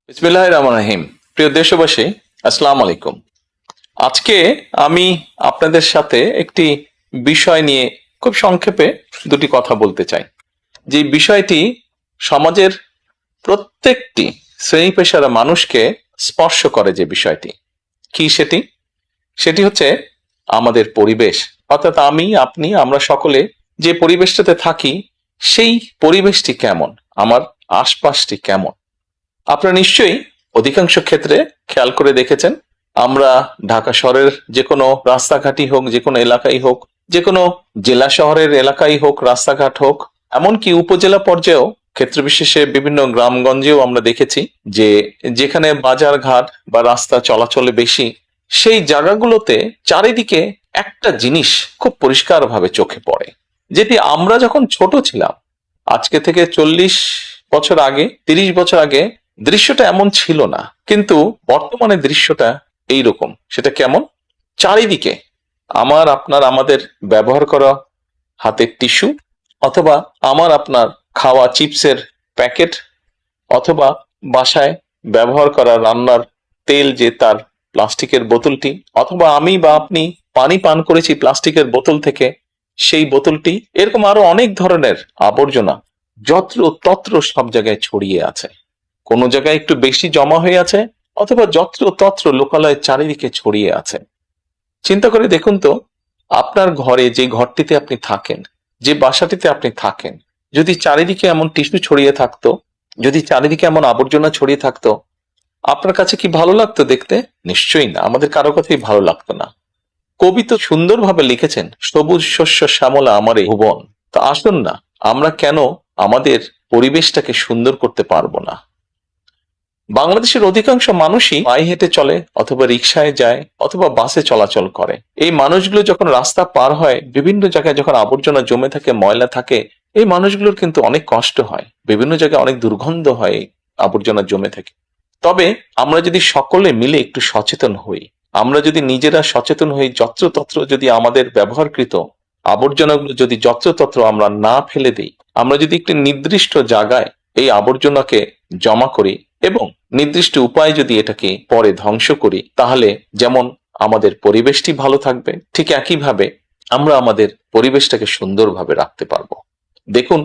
বিসমিল্লাহির রহমানির রহিম। প্রিয় দেশবাসী, আসসালামু আলাইকুম। আজকে আমি আপনাদের সাথে একটি বিষয় নিয়ে খুব সংক্ষেপে দুটি কথা বলতে চাই। যে বিষয়টি সমাজের প্রত্যেকটি শ্রেণী পেশার মানুষকে স্পর্শ করে। যে বিষয়টি কি সেটি হচ্ছে আমাদের পরিবেশ। অর্থাৎ আমি, আপনি, আমরা সকলে যে পরিবেশটাতে থাকি সেই পরিবেশটি কেমন, আমার আশপাশটি কেমন। আপনারা নিশ্চয়ই অধিকাংশ ক্ষেত্রে খেয়াল করে দেখেছেন, আমরা ঢাকা শহরের যে কোনো রাস্তাঘাটই হোক, যে কোনো এলাকাই হোক, যে কোনো জেলা শহরের এলাকাই হোক, রাস্তাঘাট হোক, এমনকি উপজেলা পর্যায়েও ক্ষেত্র বিশেষে বিভিন্ন গ্রামগঞ্জেও আমরা দেখেছি যে যেখানে বাজার ঘাট বা রাস্তা চলাচলে বেশি, সেই জায়গাগুলোতে চারিদিকে একটা জিনিস খুব পরিষ্কারভাবে চোখে পড়ে, যেটি আমরা যখন ছোট ছিলাম, আজকে থেকে 40 বছর আগে, 30 বছর আগে দৃশ্যটা এমন ছিল না, কিন্তু বর্তমানে দৃশ্যটা এইরকম। সেটা কেমন? চারিদিকে আমার আপনার আমাদের ব্যবহার করা হাতের টিস্যু, অথবা আমার আপনার খাওয়া চিপসের প্যাকেট, অথবা বাসায় ব্যবহার করা রান্নার তেল যে তার প্লাস্টিকের বোতলটি, অথবা আমি বা আপনি পানি পান করেছি প্লাস্টিকের বোতল থেকে সেই বোতলটি, এরকম আরো অনেক ধরনের আবর্জনা যত্র তত্র সব জায়গায় ছড়িয়ে আছে। কোনো জায়গায় একটু বেশি জমা হয়ে আছে, অথবা যত্র তত্র লোকালয়ে চারিদিকে ছড়িয়ে আছে। চিন্তা করে দেখুন তো, আপনার ঘরে, যে ঘরটিতে আপনি থাকেন, যে বাসাটিতে আপনি থাকেন, যদি চারিদিকে এমন টিস্যু ছড়িয়ে থাকতো, যদি চারিদিকে এমন আবর্জনা ছড়িয়ে থাকতো, আপনার কাছে কি ভালো লাগতো দেখতে? নিশ্চয়ই না, আমাদের কারো কথাই ভালো লাগতো না। কবি তো সুন্দরভাবে লিখেছেন, সবুজ শস্য শ্যামলা আমার এই ভুবন। তা আসুন না, আমরা কেন আমাদের পরিবেশটাকে সুন্দর করতে পারবো না? বাংলাদেশের অধিকাংশ মানুষই পায়ে হেঁটে চলে, অথবা রিকশায় যায়, অথবা বাসে চলাচল করে। এই মানুষগুলো যখন রাস্তা পার হয়, বিভিন্ন জায়গায় যখন আবর্জনা জমে থাকে, ময়লা থাকে, এই মানুষগুলোর কিন্তু অনেক কষ্ট হয়, বিভিন্ন জায়গায় অনেক দুর্গন্ধ হয় আবর্জনা জমে থাকে। তবে আমরা যদি সকলে মিলে একটু সচেতন হই, আমরা যদি নিজেরা সচেতন হই, যত্রতত্র যদি আমাদের ব্যবহারকৃত আবর্জনাগুলো যদি যত্রতত্র আমরা না ফেলে দিই, আমরা যদি একটি নির্দিষ্ট জায়গায় এই আবর্জনাকে জমা করি এবং নির্দিষ্ট উপায়ে যদি এটাকে পরে ধ্বংস করি, তাহলে যেমন আমাদের পরিবেশটি ভালো থাকবে, ঠিক একইভাবে আমরা আমাদের পরিবেশটাকে সুন্দরভাবে রাখতে পারবো। দেখুন,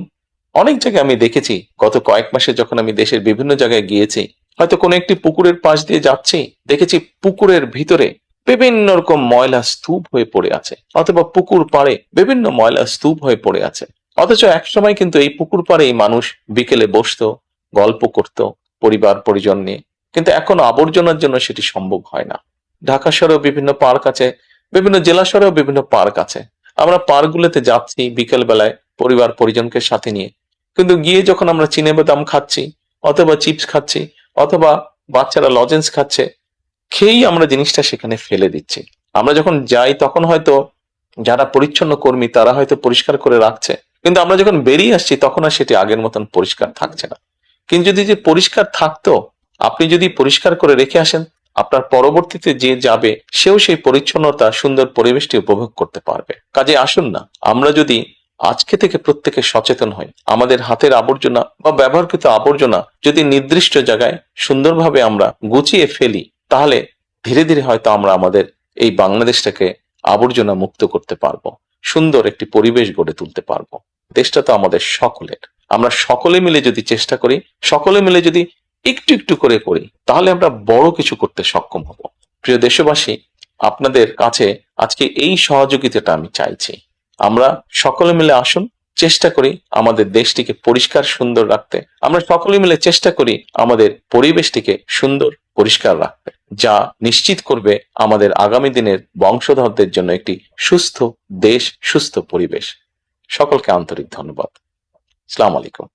অনেক জায়গায় আমি দেখেছি, গত কয়েক মাসে যখন আমি দেশের বিভিন্ন জায়গায় গিয়েছি, হয়তো কোনো একটি পুকুরের পাশ দিয়ে যাচ্ছি, দেখেছি পুকুরের ভিতরে বিভিন্ন রকম ময়লা স্তূপ হয়ে পড়ে আছে, অথবা পুকুর পাড়ে বিভিন্ন ময়লা স্তূপ হয়ে পড়ে আছে। অথচ একসময় কিন্তু এই পুকুর পাড়ে মানুষ বিকেলে বসতো, গল্প করত পরিবার পরিজন নিয়ে, কিন্তু এখন আবর্জনার জন্য সেটি সম্ভব হয় না। ঢাকা শহরেও বিভিন্ন পার্ক আছে, বিভিন্ন জেলা শহরেও বিভিন্ন পার্ক আছে। আমরা পার্কগুলোতে যাচ্ছি বিকেল বেলায় পরিবার পরিজনকে সাথে নিয়ে, কিন্তু গিয়ে যখন আমরা চিনে বাদাম খাচ্ছি, অথবা চিপস খাচ্ছি, অথবা বাচ্চারা লজেন্স খাচ্ছে, খেয়েই আমরা জিনিসটা সেখানে ফেলে দিচ্ছি। আমরা যখন যাই তখন হয়তো যারা পরিচ্ছন্ন কর্মী তারা হয়তো পরিষ্কার করে রাখছে, কিন্তু আমরা যখন বেরিয়ে আসছি তখন আর সেটি আগের মতন পরিষ্কার থাকছে না। কিন্তু যদি যে পরিষ্কার থাকতো, আপনি যদি পরিষ্কার করে রেখে আসেন, আপনার পরবর্তীতে যে যাবে সেও সেই পরিচ্ছন্নতা, সুন্দর পরিবেশটি উপভোগ করতে পারবে। কাজে আসুন না, আমরা যদি আজকে থেকে প্রত্যেকে সচেতন হই, আমাদের হাতের আবর্জনা বা ব্যবহৃত আবর্জনা যদি নির্দিষ্ট জায়গায় সুন্দরভাবে আমরা গুছিয়ে ফেলি, তাহলে ধীরে ধীরে হয়তো আমরা আমাদের এই বাংলাদেশটাকে আবর্জনা মুক্ত করতে পারবো, সুন্দর একটি পরিবেশ গড়ে তুলতে পারবো। দেশটা তো আমাদের সকলের। আমরা সকলে মিলে যদি চেষ্টা করি, সকলে মিলে যদি একটু একটু করে করি, তাহলে আমরা বড় কিছু করতে সক্ষম হব। প্রিয় দেশবাসী, আপনাদের কাছে আজকে এই সহযোগিতাটা আমি চাইছি। আমরা সকলে মিলে আসুন, চেষ্টা করি আমাদের দেশটিকে পরিষ্কার সুন্দর রাখতে। আমরা সকলে মিলে চেষ্টা করি আমাদের পরিবেশটিকে সুন্দর পরিষ্কার রাখতে, যা নিশ্চিত করবে আমাদের আগামী দিনের বংশধরদের জন্য একটি সুস্থ দেশ, সুস্থ পরিবেশ। সকলকে আন্তরিক ধন্যবাদ। আসসালামু আলাইকুম।